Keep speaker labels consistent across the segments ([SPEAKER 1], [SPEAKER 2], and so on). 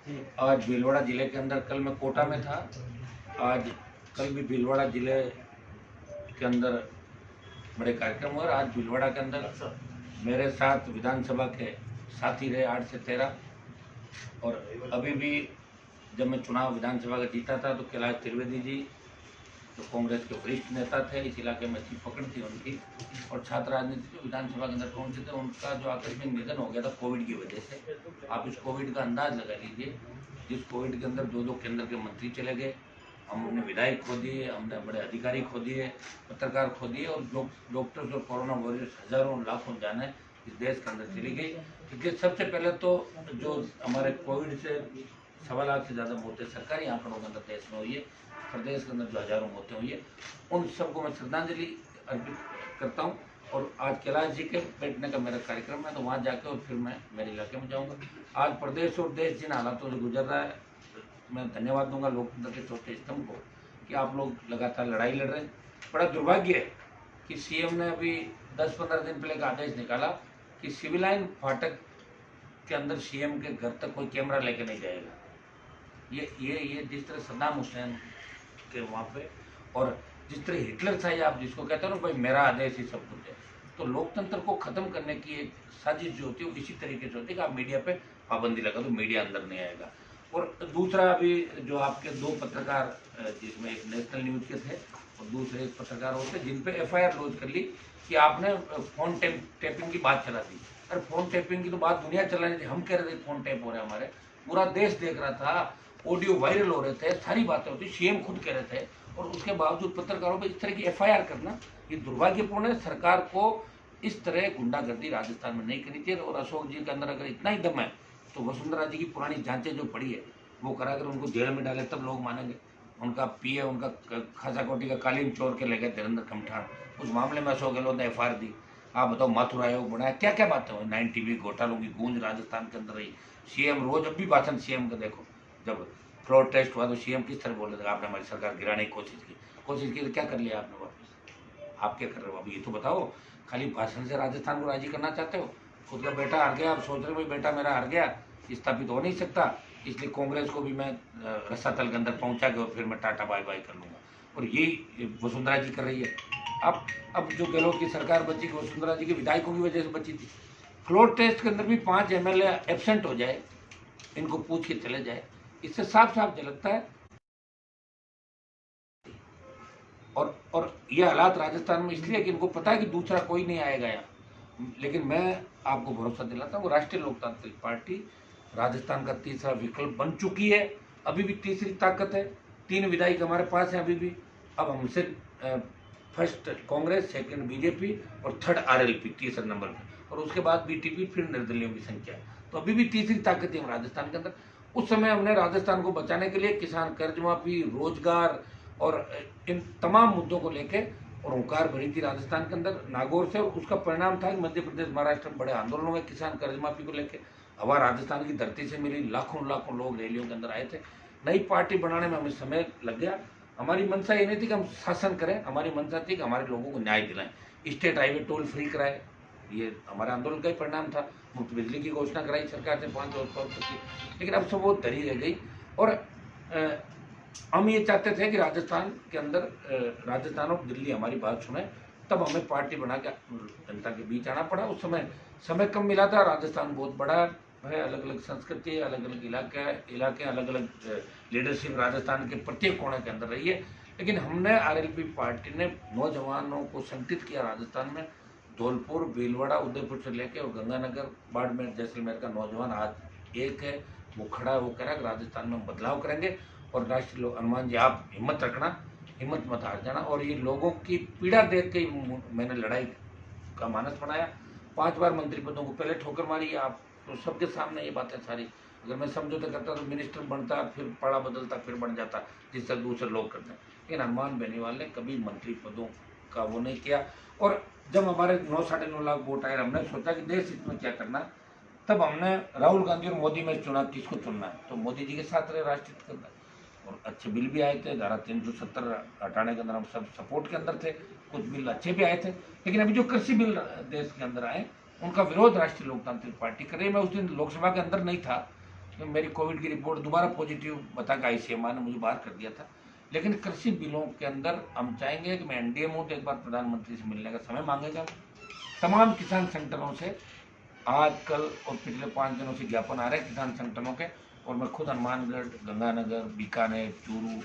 [SPEAKER 1] आज भीलवाड़ा जिले के अंदर, कल मैं कोटा में था, आज कल भी भीलवाड़ा जिले के अंदर बड़े कार्यक्रम हुए। आज भीलवाड़ा के अंदर मेरे साथ विधानसभा के साथी रहे 8 से 13, और अभी भी जब मैं चुनाव विधानसभा का जीता था तो कैलाश त्रिवेदी जी जो कांग्रेस के वरिष्ठ नेता थे, इस इलाके में अच्छी पकड़ थी उनकी, और छात्र राजनीति जो विधानसभा के अंदर पहुंचे थे, उनका जो आकस्मिक निधन हो गया था कोविड की वजह से। आप इस कोविड का अंदाज लगा लीजिए, जिस कोविड के अंदर 2-2 केंद्र के मंत्री चले गए, हमने विधायक खो दिए, हमने बड़े अधिकारी खो दिए, पत्रकार खो दिए, और डॉक्टर्स और कोरोना वॉरियर्स हजारों लाखों जाने इस देश के अंदर चली गई। क्योंकि सबसे पहले तो जो हमारे कोविड से 1.25 लाख से ज़्यादा मौतें सरकारी आंकड़ों के अंदर देश में हुई है, प्रदेश के अंदर जो हजारों मौतें हुई है, उन सबको मैं श्रद्धांजलि अर्पित करता हूँ। और आज कैलाश जी के बैठने का मेरा कार्यक्रम है, तो वहाँ जाकर और फिर मैं मेरे इलाके में जाऊँगा। आज प्रदेश और देश जिन हालातों से गुजर रहा है, मैं धन्यवाद दूंगा लोकतंत्र के चौथे स्तंभ को कि आप लोग लगातार लड़ाई लड़ रहे हैं। बड़ा दुर्भाग्य है कि सीएम ने अभी 10-15 दिन पहले एक आदेश निकाला कि सिविल लाइन फाटक के अंदर सीएम के घर तक कोई कैमरा लेके नहीं जाएगा। ये जिस तरह सद्दाम हुसैन के वहाँ पे, और जिस तरह हिटलर था, आप जिसको कहते हो ना भाई मेरा आदेश ही सब कुछ है, तो लोकतंत्र को खत्म करने की एक साजिश जो होती है वो इसी तरीके से होती है कि आप मीडिया पे पाबंदी लगा दो, मीडिया अंदर नहीं आएगा। और दूसरा, अभी जो आपके 2 पत्रकार, जिसमें एक नेशनल न्यूज के थे और दूसरे एक पत्रकार होते, जिन पे एफआईआर लॉन्च कर ली कि आपने फोन टैपिंग की बात चला दी। अरे फोन टैपिंग की तो बात दुनिया चला रही थी, हम कह रहे थे फोन टैप हो रहा है, हमारे पूरा देश देख रहा था, ऑडियो वायरल हो रहे थे, सारी बातें होती, सीएम खुद कह रहे थे, और उसके बावजूद पत्रकारों पर इस तरह की एफआईआर करना ये दुर्भाग्यपूर्ण है। सरकार को इस तरह गुंडागर्दी राजस्थान में नहीं करनी चाहिए। और अशोक जी के अंदर अगर इतना ही दम है तो वसुंधरा जी की पुरानी जांचें जो पड़ी है वो करा कर उनको जेल में डाले, तब लोग मानेंगे। उनका पीए, उनका खासा कोटी का कालीन चोर के ले गए धीरेन्द्र खमठान, उस मामले में अशोक गहलोत ने एफआईआर दी। आप बताओ, माथुर आयोग बनाया, क्या क्या बातें हुई, 9 टीवी घोटालों की गूंज राजस्थान के अंदर रही। सीएम रोज, अब भी भाषण सीएम का देखो, जब फ्लोर टेस्ट हुआ तो सीएम किस तरह बोल रहे थे, आपने हमारी सरकार गिराने की कोशिश की तो क्या कर लिया आपने वापस? आप क्या कर रहे हो अभी, ये तो बताओ। खाली भाषण से राजस्थान को राजी करना चाहते हो? खुद का बेटा हार गया, आप सोच रहे हो बेटा मेरा हार गया, स्थापित हो नहीं सकता, इसलिए कांग्रेस को भी मैं रसातल के अंदर पहुंचा के और फिर मैं टाटा बाय बाय कर लूंगा। और यही वसुंधरा जी कर रही है। अब जो गहलोत की सरकार बची, वसुंधरा जी के विधायकों की वजह से बची थी। फ्लोर टेस्ट के अंदर भी 5 एमएलए एब्सेंट हो जाए, इनको पूछ के चले जाए, इससे साफ साफ झलकता है। और ये हालात राजस्थान में इसलिए कि इनको पता है कि दूसरा कोई नहीं आएगा यहाँ। लेकिन मैं आपको भरोसा दिलाता हूँ, राष्ट्रीय लोकतांत्रिक पार्टी राजस्थान का तीसरा विकल्प बन चुकी है। अभी भी तीसरी ताकत है, 3 विधायक हमारे पास हैं अभी भी। अब हमसे फर्स्ट कांग्रेस, सेकंड बीजेपी और थर्ड आरएलपी तीसरे नंबर पे, और उसके बाद बीटीपी, फिर निर्दलीयों की संख्या। तो अभी भी तीसरी ताकत है हम राजस्थान के अंदर। उस समय हमने राजस्थान को बचाने के लिए किसान कर्ज माफी, रोजगार और इन तमाम मुद्दों को लेके और हुंकार भरी थी राजस्थान के अंदर नागौर से। और उसका परिणाम था कि मध्य प्रदेश, महाराष्ट्र में बड़े आंदोलन हुए किसान कर्ज माफी को लेकर। हवा राजस्थान की धरती से मिली, लाखों लाखों लोग रैलियों के अंदर आए थे। नई पार्टी बनाने में हमें समय लग गया। हमारी मंशा ये नहीं थी कि हम शासन करें, हमारी मंशा थी कि हमारे लोगों को न्याय दिलाएं। स्टेट हाईवे टोल फ्री कराए, ये हमारे आंदोलन का ही परिणाम था। मुफ्त बिजली की घोषणा कराई सरकार ने 5 वर्ष की, लेकिन अब सब वो धरी रह गई। और हम ये चाहते थे कि राजस्थान के अंदर, राजस्थान और दिल्ली हमारी बात सुने, तब हमें पार्टी बना के जनता के बीच आना पड़ा। उस समय कम मिला था। राजस्थान बहुत बड़ा है, अलग अलग संस्कृति, अलग अलग इलाके, अलग अलग लीडरशिप राजस्थान के प्रत्येक कोने के अंदर रही है। लेकिन हमने आरएलपी पार्टी ने नौजवानों को संगठित किया राजस्थान में। धौलपुर, भीलवाड़ा, उदयपुर से लेके और गंगानगर, बाड़मेर, जैसलमेर का नौजवान आज एक है, वो खड़ा है, वो कह रहा है राजस्थान में हम बदलाव करेंगे। और राष्ट्रीय लोक, हनुमान जी आप हिम्मत रखना, हिम्मत मत हार जाना। और ये लोगों की पीड़ा देख के मैंने लड़ाई का मानस बनाया। 5 बार मंत्री पदों को पहले ठोकर मारी, आप तो सबके सामने ये बातें सारी। अगर मैं समझौता करता तो मिनिस्टर बनता, फिर पाड़ा बदलता, फिर बन जाता, जिससे दूसरे लोग करते हैं। लेकिन हनुमान बेनीवाल ने कभी मंत्री पदों का वो नहीं किया। और जब हमारे 9-9.5 लाख वोट आए, हमने सोचा कि देश हित में क्या करना, तब हमने राहुल गांधी और मोदी में चुना किसको चुनना है, तो मोदी जी के साथ रहे राष्ट्रहित करना। और अच्छे बिल भी आए थे, धारा 370 हटाने के अंदर हम सब सपोर्ट के अंदर थे, कुछ बिल अच्छे भी आए थे। लेकिन अभी जो कृषि बिल देश के अंदर आए, उनका विरोध राष्ट्रीय लोकतांत्रिक पार्टी कर रही है। मैं उस दिन लोकसभा के अंदर नहीं था, तो मेरी कोविड की रिपोर्ट दोबारा पॉजिटिव बता के ICMR ने मुझे बाहर कर दिया था। लेकिन कृषि बिलों के अंदर हम चाहेंगे कि मैं NDA में हूँ तो एक बार प्रधानमंत्री से मिलने का समय मांगेगा। तमाम किसान संगठनों से आज कल और पिछले 5 दिनों से ज्ञापन आ रहे हैं किसान संगठनों के, और मैं खुद हनुमानगढ़, गंगानगर, बीकानेर, चूरू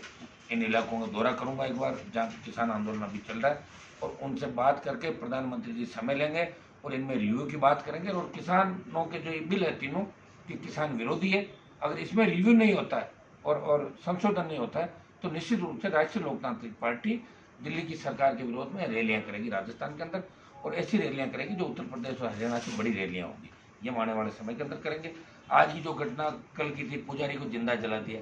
[SPEAKER 1] इन इलाकों का दौरा करूंगा एक बार जहाँ किसान आंदोलन अभी चल रहा है, और उनसे बात करके प्रधानमंत्री जी समय लेंगे और इनमें रिव्यू की बात करेंगे। और किसानों के जो ये बिल है तीनों कि किसान विरोधी है, अगर इसमें रिव्यू नहीं होता है और संशोधन नहीं होता है तो निश्चित रूप से राष्ट्रीय लोकतांत्रिक पार्टी दिल्ली की सरकार के विरोध में रैलियां करेगी राजस्थान के अंदर, और ऐसी रैलियां करेगी जो उत्तर प्रदेश और हरियाणा से बड़ी रैलियां होंगी। ये आने वाले समय के अंदर करेंगे। आज की जो घटना कल की थी, पुजारी को जिंदा जला दिया,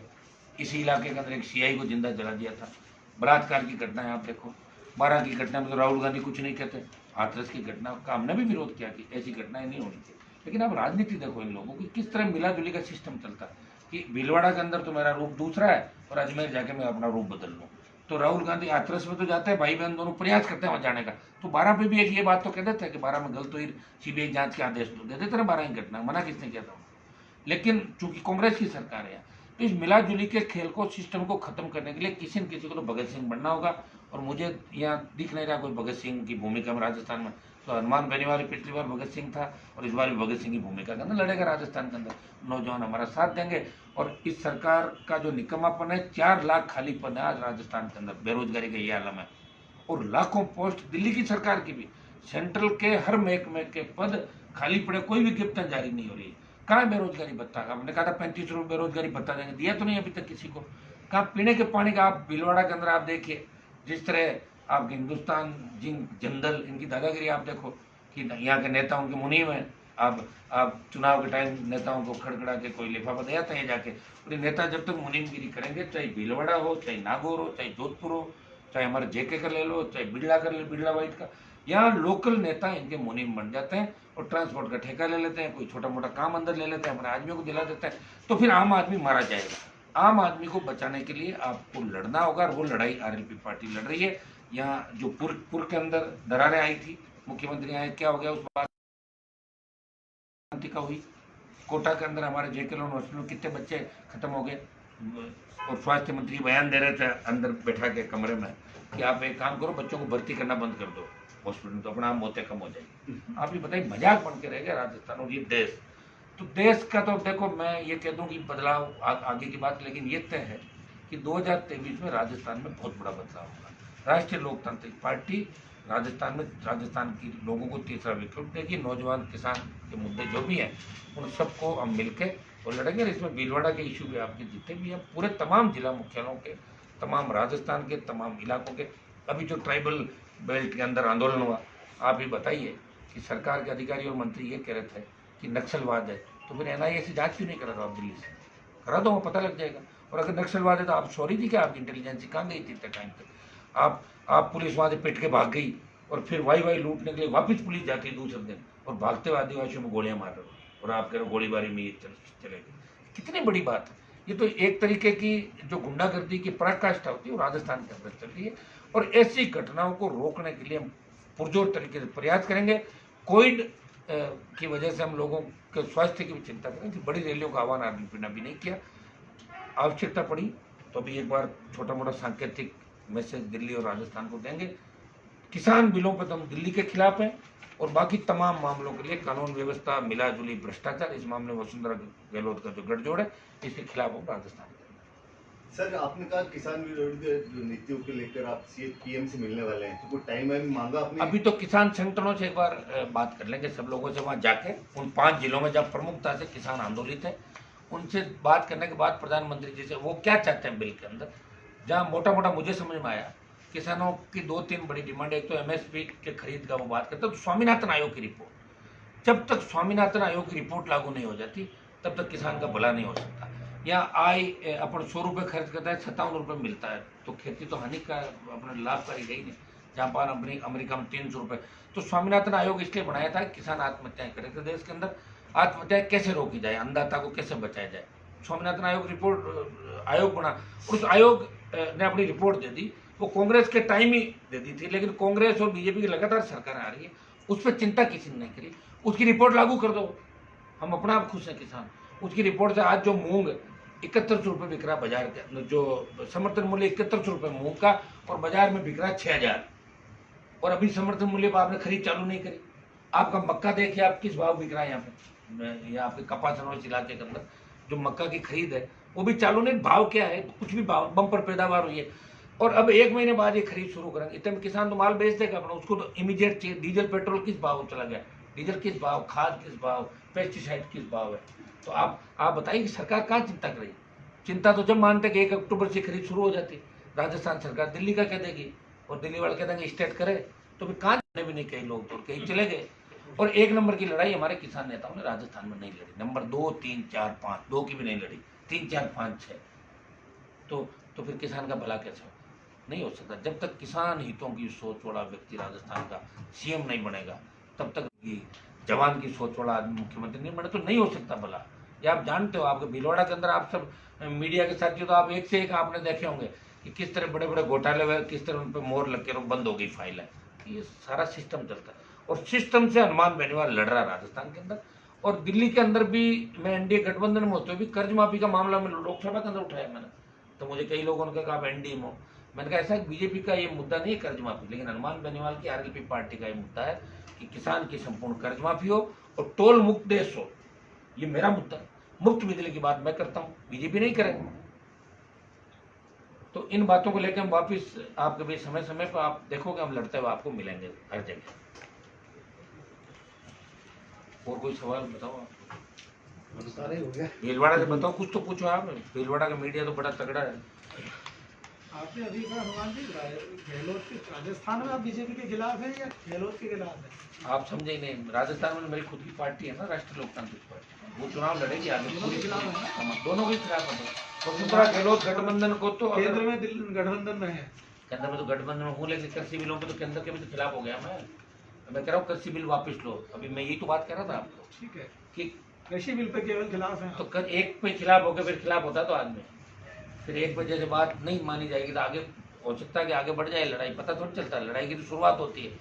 [SPEAKER 1] इसी इलाके के अंदर एक CI को जिंदा जला दिया था। बलात्कार की घटना है, आप देखो। 12 की घटना में तो राहुल गांधी कुछ नहीं कहते। हाथरस की घटना का हमने भी विरोध किया कि ऐसी घटनाएं नहीं होनी चाहिए। लेकिन अब राजनीति देखो इन लोगों की किस तरह मिला जुली का सिस्टम चलता है कि भीलवाड़ा के अंदर तो मेरा रूप दूसरा है और अजमेर जाके मैं अपना रूप बदल लूँ। तो राहुल गांधी हाथरस में तो जाते हैं, भाई बहन दोनों प्रयास करते हैं वहाँ जाने का। तो 12 पे भी एक ये बात तो कह देते हैं कि 12 में गलत हुई, CBI जांच के आदेश तो दे देते ना 12 की घटना, मना किसने किया था। लेकिन चूंकि कांग्रेस की सरकार है तो इस मिला जुली के खेल को, सिस्टम को खत्म करने के लिए किसी न किसी को तो भगत सिंह बनना होगा। और मुझे यहाँ दिख नहीं रहा कोई भगत सिंह की भूमिका में राजस्थान में। तो हनुमान बेनीवाल पिछली बार भगत सिंह था और इस बार भी भगत सिंह की भूमिका के अंदर लड़ेगा राजस्थान के अंदर। नौजवान हमारा साथ देंगे। और इस सरकार का जो निकम्मापन है, 4 लाख खाली पद है आज राजस्थान के अंदर, बेरोजगारी का ये आलम है। और लाखों पोस्ट दिल्ली की सरकार की भी, सेंट्रल के हर महकमे के पद खाली पड़े, कोई विज्ञप्ति जारी नहीं हो रही है। कहाँ बेरोजगारी भत्ता? आपने कहा था 35 रुपये बेरोजगारी भत्ता देंगे, दिया तो नहीं अभी तक किसी को। कहाँ पीने के पानी का? आप भीलवाड़ा के अंदर आप देखिए, जिस तरह आप हिंदुस्तान जिंक, जिंदल, इनकी दादागिरी आप देखो कि यहाँ के नेताओं के मुनीम है। आप चुनाव के टाइम नेताओं को खड़खड़ा के कोई लिफाफा दिया था ये जाके। और ये नेता जब तक मुनीमगिरी करेंगे, चाहे भीलवाड़ा हो, चाहे नागौर हो, चाहे जोधपुर हो, चाहे हमारे JK का ले लो, चाहे बिरला कर ले, बिरला वाइट का, यहाँ लोकल नेता इनके मुनीम बन जाते हैं और ट्रांसपोर्ट का ठेका ले लेते हैं, कोई छोटा मोटा काम अंदर ले लेते हैं, अपने आदमियों को दिला देते हैं। तो फिर आम आदमी मारा जाएगा। आम आदमी को बचाने के लिए आपको लड़ना होगा, और वो लड़ाई RLP पार्टी लड़ रही है। यहाँ जो पुर के अंदर दरारें आई थी, मुख्यमंत्री आए, क्या हो गया उस बात का हुई। कोटा के अंदर हमारे JK यूनिवर्सिटी में कितने बच्चे खत्म हो गए, और स्वास्थ्य मंत्री बयान दे रहे थे अंदर बैठा के कमरे में कि आप एक काम करो, बच्चों को भर्ती करना बंद कर दो हॉस्पिटल में, तो अपना आप मौतें कम हो जाएगी। आप ये बताइए, मजाक बन के रहेगा राजस्थान और ये देश। तो देश का तो देखो, मैं ये कह दूं कि बदलाव आगे की बात, लेकिन ये तय है कि 2023 में राजस्थान में बहुत बड़ा बदलाव होगा। राष्ट्रीय लोकतांत्रिक पार्टी राजस्थान में, राजस्थान के लोगों को तीसरा विकल्प देगी। नौजवान, किसान के मुद्दे जो भी हैं उन सबको हम मिलके और लड़ेंगे। इसमें भीलवाड़ा के इशू भी आपके जितने भी हैं, पूरे तमाम जिला मुख्यालयों के, तमाम राजस्थान के तमाम इलाकों के, अभी जो ट्राइबल बेल्ट के अंदर आंदोलन हुआ, आप ही बताइए कि सरकार के अधिकारी और मंत्री ये कह रहे थे कि नक्सलवाद है, तो फिर NIA से जांच क्यों नहीं करा रहा? आप दिल्ली से करा दो, पता लग जाएगा। और अगर नक्सलवाद है तो आप सॉरी थी क्या? आपकी इंटेलिजेंस कहाँ गई थी इतने टाइम तक? आप पुलिस वहाँ से पिट के भाग गई और फिर वाई लूटने के लिए वापस पुलिस जाती है दूसरे दिन, और भागते हुए आदिवासियों में गोलियां मार रहे हो, और आप कह रहे हो गोलीबारी में ये चले गए। कितनी बड़ी बात है। ये तो एक तरीके की जो गुंडागर्दी की पराकाष्ठा होती है वो राजस्थान के अंदर चल रही है। और ऐसी घटनाओं को रोकने के लिए हम पुरजोर तरीके से प्रयास करेंगे। कोविड की वजह से हम लोगों के स्वास्थ्य की भी चिंता करेंगे। बड़ी रैलियों का आह्वान RLP ने भी नहीं किया। आवश्यकता पड़ी तो अभी एक बार छोटा मोटा सांकेतिक मैसेज दिल्ली और राजस्थान को देंगे। किसान बिलों पर तो हम दिल्ली के खिलाफ हैं, और बाकी तमाम मामलों के लिए कानून व्यवस्था, मिला जुली भ्रष्टाचार, इस मामले में वसुंधरा गहलोत का जो गठजोड़ है, इसके खिलाफ हम राजस्थान के।
[SPEAKER 2] सर, आपने कहा किसान विरोधी नीतियों को लेकर आप PM से मिलने वाले हैं, तो कोई टाइम मांगा आपने?
[SPEAKER 1] अभी तो किसान संगठनों से एक बार बात कर लेंगे, सब लोगों से वहाँ जाके, उन 5 जिलों में जब प्रमुखता से किसान आंदोलित है, उनसे बात करने के बाद प्रधानमंत्री जी से वो क्या चाहते हैं बिल के अंदर, जहाँ मोटा मोटा मुझे समझ में आया किसानों की 2-3 बड़ी डिमांड। एक तो MSP के खरीद का वो बात करते, तो स्वामीनाथन आयोग की रिपोर्ट, जब तक स्वामीनाथन आयोग की रिपोर्ट लागू नहीं हो जाती तब तक किसान का भला नहीं हो सकता। यहाँ आय अपन 100 रुपये खर्च करता है, 57 रुपये मिलता है, तो खेती तो हानि का अपना लाभकारी गई नहीं। जहाँ पर अपनी अमेरिका में 300 रुपये। तो स्वामीनाथन आयोग इसलिए बनाया था कि किसान आत्महत्याएं करे थे देश के अंदर, आत्महत्याएं कैसे रोकी जाए, अन्नदाता को कैसे बचाया जाए। स्वामीनाथन आयोग रिपोर्ट आयोग बना, उस आयोग ने अपनी रिपोर्ट दे दी। वो कांग्रेस के टाइम ही दे दी थी, लेकिन कांग्रेस और BJP की लगातार सरकार आ रही है, उस पर चिंता किसी ने नहीं करी। उसकी रिपोर्ट लागू कर दो, हम अपना आप खुश हैं किसान। उसकी रिपोर्ट से आज जो मूंग 71 रुपये बिक रहा बाजार के, जो समर्थन मूल्य 71 रुपये मूंग का, और बाजार में बिक रहा 6000, और अभी समर्थन मूल्य पर आपने खरीद चालू नहीं करी। आपका मक्का देखिए आप किस भाव बिक रहा है यहाँ पे, यहाँ आपके कपास नोच इलाके के अंदर जो मक्का की खरीद है वो भी चालू नहीं। भाव क्या है, कुछ भी भाव, बम्पर पैदावार हुई है, और अब 1 महीने बाद ये खरीद शुरू करेंगे। इतने में किसान तो माल बेच देगा अपना, उसको तो इमीडिएट चाहिए। डीजल पेट्रोल किस भाव चला गया, डीजल किस भाव, खाद किस भाव, पेस्टिसाइड किस भाव है। तो आप बताइए कि सरकार कहाँ चिंता कर रही है? चिंता तो जब मानते कि 1 अक्टूबर से खरीद शुरू हो जाती। राजस्थान सरकार दिल्ली का कह देगी, और दिल्ली वाले कह देंगे स्टेट करे, तो फिर कहाँ जाने भी नहीं, कई लोग तो कहीं चले गए। और 1 नंबर की लड़ाई हमारे किसान नेताओं ने राजस्थान में नहीं लड़ी। नंबर 2, 3, 4, 5, 2 की भी नहीं लड़ी, 3, 4, 5, 6। तो फिर किसान का भला कैसे हो? नहीं हो सकता। जब तक किसान हितों की सोच वाला व्यक्ति राजस्थान का सीएम नहीं बनेगा, तब तक जवान की सोच वाला आदमी मुख्यमंत्री नहीं बने, तो नहीं हो सकता भला। ये आप जानते हो। आपके भीलवाड़ा के अंदर आप सब मीडिया के साथी, तो आप एक से एक आपने देखे होंगे कि किस तरह बड़े बड़े घोटाले हुए, किस तरह उन पर मोहर लग के बंद हो गई फाइल है। ये सारा सिस्टम चलता है, और सिस्टम से हनुमान बेनीवाल लड़ रहा है राजस्थान के अंदर। और दिल्ली के अंदर भी मैं एनडीए गठबंधन में होते हुए भी कर्ज माफी का मामला में लोकसभा के अंदर उठाया मैंने, तो मुझे कई लोगों ने कहा आप एनडीए में हो। मैंने कहा ऐसा बीजेपी का ये मुद्दा नहीं है कर्ज माफी, लेकिन हनुमान बेनीवाल की आरएलपी पार्टी का ये मुद्दा है कि किसान की संपूर्ण कर्ज माफी हो और टोल मुक्त देश हो। ये मेरा मुद्दा है। मुफ्त बिजली की बात मैं करता हूँ, बीजेपी नहीं करेगा। तो इन बातों को लेकर हम वापिस आपके भी समय समय पर आप देखोगे हम लड़ते हुए आपको मिलेंगे हर जगह। और कोई सवाल बताओ आप।
[SPEAKER 2] सारे हो गया।
[SPEAKER 1] भीलवाड़ा से बताओ, कुछ तो पूछो आप। भीलवाड़ा का मीडिया तो बड़ा तगड़ा है।
[SPEAKER 3] आपने अभी कहा हनुमान जी गहलोत के राजस्थान में आप बीजेपी के खिलाफ है या गहलोत के खिलाफ है?
[SPEAKER 1] आप समझे ही नहीं। राजस्थान में मेरी खुद की पार्टी है ना, राष्ट्रीय लोकतांत्रिक पार्टी, वो चुनाव लड़ेगी आगे। पूरी
[SPEAKER 3] खिलाफ है ना?
[SPEAKER 1] हम दोनों के खिलाफ है। और दूसरा गहलोत गठबंधन को तो
[SPEAKER 3] केंद्र में गठबंधन में है।
[SPEAKER 1] केंद्र में तो गठबंधन में हूँ, लेकिन कृषि बिलों पे तो केंद्र के भी तो खिलाफ हो गया मैं कह रहा हूँ कृषि बिल वापस लो। अभी मैं यही तो बात कर रहा था आपको।
[SPEAKER 3] ठीक है,
[SPEAKER 1] कि
[SPEAKER 3] कृषि बिल पे केवल खिलाफ है।
[SPEAKER 1] तो एक पे खिलाफ होकर फिर खिलाफ होता तो आदमी, फिर एक पे जैसे बात नहीं मानी जाएगी तो आगे हो सकता है कि आगे बढ़ जाए लड़ाई। पता थोड़ी चलता, लड़ाई की तो शुरुआत होती है।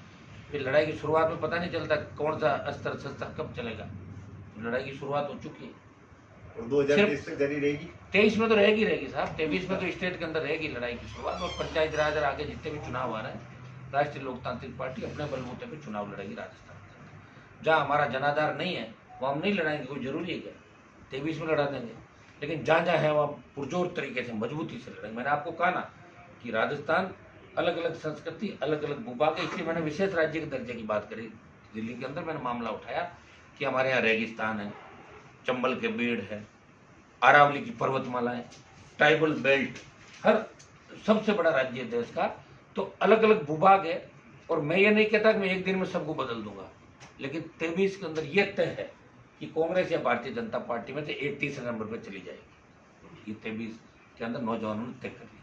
[SPEAKER 1] फिर लड़ाई की शुरुआत में पता नहीं चलता कौन सा अस्त्र शस्त्र कब चलेगा। लड़ाई की शुरुआत हो चुकी है।
[SPEAKER 2] और 2023 तक जारी रहेगी।
[SPEAKER 1] 23 में तो रहेगी साहब। 23 में तो स्टेट के अंदर रहेगी लड़ाई की शुरुआत। और पंचायत राज आगे जितने भी चुनाव आ रहे हैं, राष्ट्रीय लोकतांत्रिक पार्टी अपने बलबूते पे चुनाव लड़ेगी राजस्थान के अंदर। जहाँ हमारा जनाधार नहीं है वो हम नहीं लड़ाएंगे, कोई जरूरी है क्या? 23 में लड़ा देंगे, लेकिन जहाँ जहाँ है वहाँ पुरजोर तरीके से मजबूती से लड़ेंगे। मैंने आपको कहा ना कि राजस्थान अलग अलग संस्कृति, अलग अलग भूभाग है, इसलिए मैंने विशेष राज्य के दर्जे की बात करी। दिल्ली के अंदर मैंने मामला उठाया कि हमारे यहाँ रेगिस्तान है, चंबल के बेड़ है, अरावली की पर्वतमाला है, ट्राइबल बेल्ट, हर सबसे बड़ा राज्य है देश का, तो अलग अलग भूभाग है। और मैं ये नहीं कहता कि मैं एक दिन में सबको बदल दूंगा, लेकिन 23 के अंदर यह तय है कि कांग्रेस या भारतीय जनता पार्टी में से एक तीसरे नंबर पर चली जाएगी। ये 23 के अंदर नौजवानों ने तय कर लिया।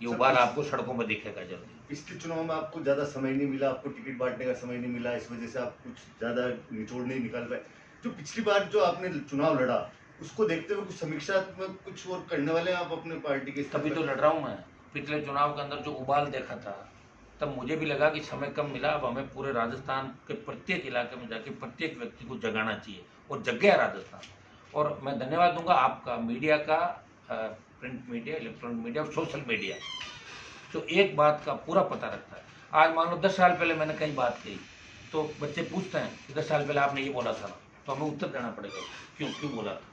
[SPEAKER 1] ये उबाल आपको सड़कों में दिखेगा जल्दी।
[SPEAKER 2] पिछले चुनाव में आपको ज्यादा समय नहीं मिला, आपको टिकट बांटने का समय नहीं मिला, इस वजह से आप कुछ ज्यादा निचोड़ नहीं निकाल पाए। जो पिछली बार जो आपने चुनाव लड़ा, उसको देखते हुए कुछ समीक्षात्मक कुछ और करने वाले हैं आप अपने पार्टी के?
[SPEAKER 1] तभी तो लड़ रहा हूँ मैं। पिछले चुनाव के अंदर जो उबाल देखा था, तब मुझे भी लगा कि समय कम मिला। अब हमें पूरे राजस्थान के प्रत्येक इलाके में जाके प्रत्येक व्यक्ति को जगाना चाहिए, और जग गया राजस्थान। और मैं धन्यवाद दूंगा आपका, मीडिया का, प्रिंट मीडिया, इलेक्ट्रॉनिक मीडिया और सोशल मीडिया, जो एक बात का पूरा पता रखता है। आज मान लो 10 साल पहले मैंने कई बात कही, तो बच्चे पूछते हैं कि 10 साल पहले आपने ये बोला था, तो हमें उत्तर देना पड़ेगा क्यों बोला था।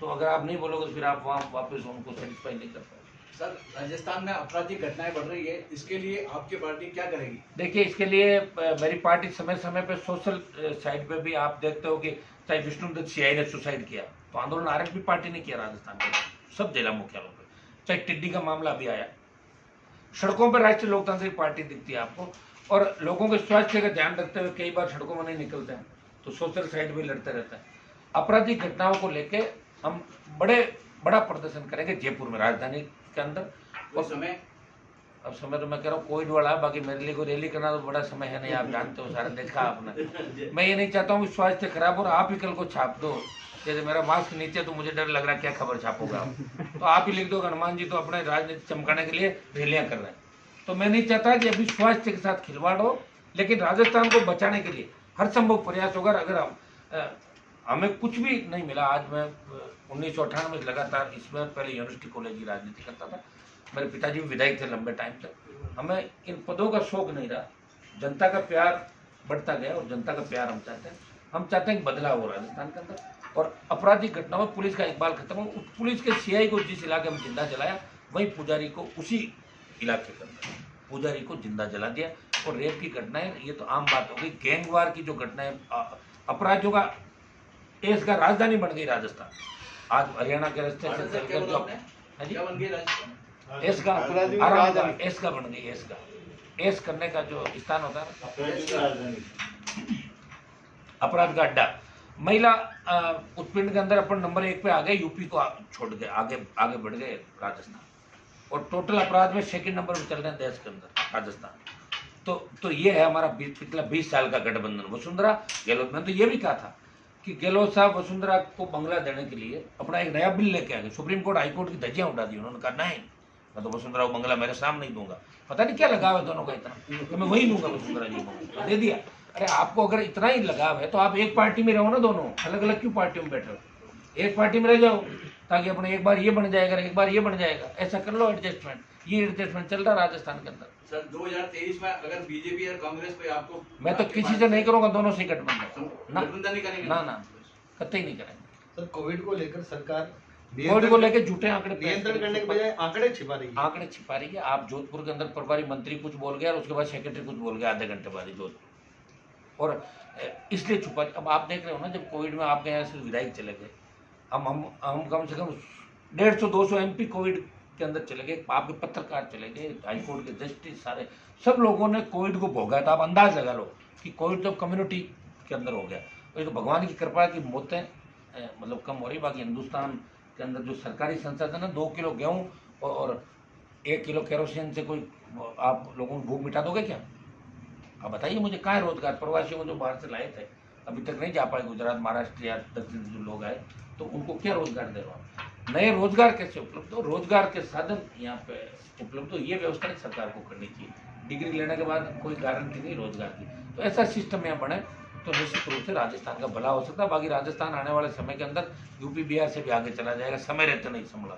[SPEAKER 1] तो अगर आप नहीं बोलोगे तो फिर आप वहाँ वापस उनको सेटिस्फाई नहीं कर पाओगे।
[SPEAKER 4] सर, राजस्थान में आपराधिक घटनाएं बढ़ रही है, इसके लिए आपकी पार्टी क्या करेगी?
[SPEAKER 1] देखिए, इसके लिए मेरी पार्टी समय समय पे सोशल साइड पे भी आप देखते हो कि चाहे विष्णुदत्त सीआई ने सुसाइड किया तो आंदोलन आरएलपी पार्टी ने किया राजस्थान में, सब जिला मुख्यालयों पे। चाहे टिड्डी का मामला भी आया, सड़कों पर राष्ट्रीय लोकतांत्रिक पार्टी दिखती है आपको। और लोगों के स्वास्थ्य का ध्यान रखते हुए कई बार सड़कों में नहीं निकलते हैं, तो सोशल साइड भी लड़ते रहते हैं। आपराधिक घटनाओं को लेके हम बड़ा प्रदर्शन करेंगे जयपुर में, राजधानी के अंदर।
[SPEAKER 4] और समय
[SPEAKER 1] अब समय तो मैं कह रहा हूँ कोविड वाला, बाकी मेरे लिए कोई रैली करना तो बड़ा समय है नहीं, आप जानते हो, सारा देखा आपने। मैं ये नहीं चाहता हूँ कि स्वास्थ्य खराब हो और आप ही कल को छाप दो। जैसे मेरा मास्क नीचे, तो मुझे डर लग रहा है क्या खबर छापोगे आप, तो आप ही लिख दो हनुमान जी तो अपने राजनीति चमकाने के लिए रैलियां कर रहे हैं। तो मैं नहीं चाहता कि अभी स्वास्थ्य के साथ खिलवाड़ हो, लेकिन राजस्थान को बचाने के लिए हर संभव प्रयास होगा। अगर हम हमें कुछ भी नहीं मिला। आज मैं 1998 में लगातार इसमें पहले यूनिवर्सिटी कॉलेज की राजनीति करता था, मेरे पिताजी भी विधायक थे लंबे टाइम तक। हमें इन पदों का शौक नहीं रहा, जनता का प्यार बढ़ता गया और जनता का प्यार हम चाहते हैं। हम चाहते हैं कि बदलाव हो राजस्थान के अंदर और आपराधिक घटनाओं में पुलिस का इकबाल खत्म हो। पुलिस के सीआई को जिस इलाके में जिंदा जलाया, वहीं पुजारी को उसी इलाके के अंदर पुजारी को जिंदा जला दिया। और रेप की घटनाएं, ये तो आम बात हो गई। गैंगवार की जो घटनाएं, अपराधियों का देश का राजधानी बन गई राजस्थान। आज हरियाणा के रास्ते से चलकर जो
[SPEAKER 4] क्या बन गई राजस्थान?
[SPEAKER 1] एस का आराम का एस का बन गई, एस का एस करने का जो स्थान होता है, अपराध का अड्डा। महिला उत्पीड़न के अंदर अपन नंबर 1 पे आ गए, यूपी को छोड़ गए, आगे बढ़ गए राजस्थान। और टोटल अपराध में सेकंड नंबर पे चल रहे हैं देश के अंदर राजस्थान। तो ये है हमारा पिछला 20 साल का गठबंधन। वसुंधरा गहलोत, मैंने तो ये भी कहा था कि गहलोत साहब वसुंधरा को बंगला देने के लिए अपना एक नया बिल लेके आ गए। सुप्रीम कोर्ट, हाई कोर्ट की धज्जियां उड़ा दी। उन्होंने कहा नहीं, मैं तो वसुंधरा को बंगला मेरे सामने ही दूंगा। पता नहीं क्या लगाव है दोनों का इतना, तो मैं वही दूंगा वसुंधरा जी को, दे दिया। अरे आपको अगर इतना ही लगाव है तो आप एक पार्टी में रहो ना, दोनों अलग अलग क्यों पार्टियों में बैठे हो? एक पार्टी में रह जाओ ताकि अपने एक बार ये बन जाएगा, एक बार ये बन जाएगा, ऐसा कर लो एडजस्टमेंट। ये एडजस्टमेंट चल रहा है राजस्थान के अंदर।
[SPEAKER 4] सर 2023 में अगर बीजेपी और कांग्रेस पे आपको,
[SPEAKER 1] मैं तो किसी से नहीं करूंगा, दोनों से गठबंधन ना,
[SPEAKER 4] गठबंधन नहीं करेंगे?
[SPEAKER 1] ना कतई नहीं करेंगे।
[SPEAKER 5] सर कोविड को लेकर सरकार
[SPEAKER 1] कोविड को लेकर झूठे आंकड़े
[SPEAKER 5] नियंत्रण करने के बजाय आंकड़े छिपा रही है।
[SPEAKER 1] आंकड़े छिपा रही है। आप जोधपुर के अंदर प्रभारी मंत्री कुछ बोल गया और उसके बाद सेक्रेटरी कुछ बोल गया आधे घंटे बाद ही जोधपुर, और इसलिए छुपा। अब आप देख रहे हो ना, जब कोविड में आपके यहाँ से विधायक चले गए, हम कम से कम 150-200 MP कोविड के अंदर चले गए, आपके पत्रकार चले गए, हाईकोर्ट के जस्टिस, सारे सब लोगों ने कोविड को भोगा। तो आप अंदाज लगा लो कि कोविड तो कम्युनिटी के अंदर हो गया। ये तो भगवान की कृपा की मौतें मतलब कम हो रही। बाकी हिंदुस्तान के अंदर जो सरकारी संसाधन है, 2 किलो गेहूँ और 1 किलो केरोसिन से कोई आप लोगों को भूख मिटा दोगे क्या? आप बताइए मुझे। कहाँ है रोजगार? प्रवासियों को जो बाहर से लाए थे अभी तक नहीं जा पाए, गुजरात, महाराष्ट्र या दक्षिण जो लोग आए, तो उनको क्या रोजगार दे रहा हूँ? नए रोजगार कैसे उपलब्ध हो? रोजगार के साधन यहाँ पे उपलब्ध हो, ये व्यवस्था सरकार को करनी चाहिए। डिग्री लेने के बाद कोई गारंटी नहीं रोजगार की, तो ऐसा सिस्टम यहाँ बने तो निश्चित रूप से राजस्थान का भला हो सकता है। बाकी राजस्थान आने वाले समय के अंदर यूपी बिहार से भी आगे चला जाएगा, समय रहते नहीं संभला।